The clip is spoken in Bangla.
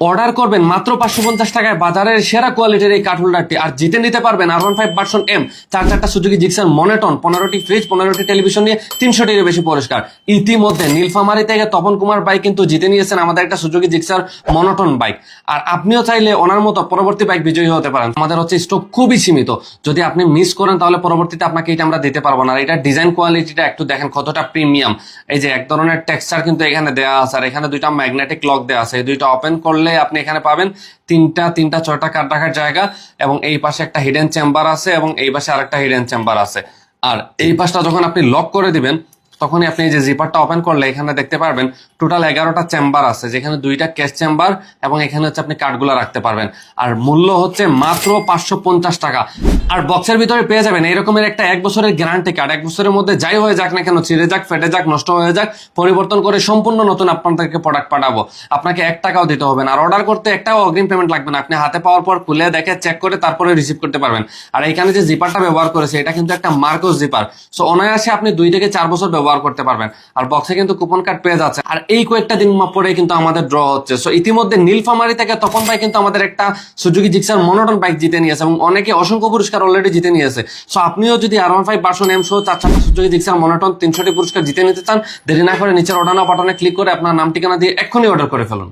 অর্ডার করবেন মাত্র 550 টাকায় বাজারের সেরা কোয়ালিটির এই কাঠ হোল্ডারটি আর জিতে নিতে পারবেন R15 ভার্সন এম, 4টা সুজুকি জিক্সার মনোটন, 15টি ফ্রিজ, 15টি টেলিভিশন নিয়ে 300টিরও বেশি পুরস্কার। ইতিমধ্যে নীলফামারী থেকে তপন কুমার বাইক কিন্তু জিতে নিয়েছেন আমাদের একটা সুজুকি জিক্সার মনোটন বাইক। আর আপনিও চাইলে ওনার মতো পরবর্তী বাইক বিজয়ী হতে পারেন। আমাদের হচ্ছে স্টক খুবই সীমিত, যদি আপনি মিস করেন তাহলে পরবর্তীতে আপনাকে এটা আমরা দিতে পারবো না। আর এটা ডিজাইন কোয়ালিটিটা একটু দেখেন কতটা প্রিমিয়াম। এই যে এক ধরনের টেক্সচার কিন্তু এখানে দেওয়া আছে, আর এখানে দুইটা ম্যাগনেটিক লক দেওয়া আছে। এই দুইটা ওপেন করলে আপনি এখানে পাবেন তিনটা 6টা কাঠ রাখার জায়গা, এবং এই পাশে একটা হিডেন চেম্বার আছে এবং এই পাশে আরেকটা হিডেন চেম্বার আছে। আর এই পাশটা যখন আপনি লক করে দিবেন তখনই আপনি এই যে জিপারটা ওপেন করলে এখানে দেখতে পারবেন টোটাল 11টা চেম্বার আছে, যেখানে 2টা ক্যাশ চেম্বার এবং এখানে হচ্ছে আপনি কাঠগুলো রাখতে পারবেন। আর মূল্য হচ্ছে মাত্র 550 টাকা। আর বক্সের ভিতরে পেয়ে যাবেন এইরকমের একটা 1 বছরের গ্যারান্টি কার্ড। 1 বছরের মধ্যে যাই হয়ে যাক না কেন, ছিঁড়ে যাক, ফেটে যাক, নষ্ট হয়ে যাক, পরিবর্তন করে সম্পূর্ণ নতুন আপনাদেরকে প্রোডাক্ট পাঠাবো। আপনাকে 1 টাকাও দিতে হবে না। আর অর্ডার করতে একটাও অগ্রিম পেমেন্ট লাগবে না। আপনি হাতে পাওয়ার পর খুলে দেখে চেক করে তারপরে রিসিভ করতে পারবেন। আর এখানে যে জিপারটা ব্যবহার করেছে এটা কিন্তু একটা মার্কোস জিপার, সো অনায়াসে আপনি 2 থেকে 4 বছর ব্যবহার করতে পারবেন। আর বক্সে কিন্তু কুপন কার্ড পেয়ে যাচ্ছে। আর এই কয়েকটা দিন পরে কিন্তু আমাদের ড্র হচ্ছে। সো ইতিমধ্যে নীলফামারী থেকে তপন ভাই কিন্তু আমাদের একটা সুজুকি জিক্সার মনোটন বাইক জিতে নিয়েছে এবং অনেকে অসংখ্য পুরস্কার অলরেডি জিতে নিয়েছে। সো আপনিও যদি R15 ভার্সন এম সহ 4টা সুজুকি জিক্সার মনোটন 300টি পুরস্কার জিতে নিতে চান, দেরি না করে নিচের অর্ডার নাও বাটনে ক্লিক করে আপনার নাম ঠিকানা দিয়ে এক্ষুনি অর্ডার করে ফেলুন।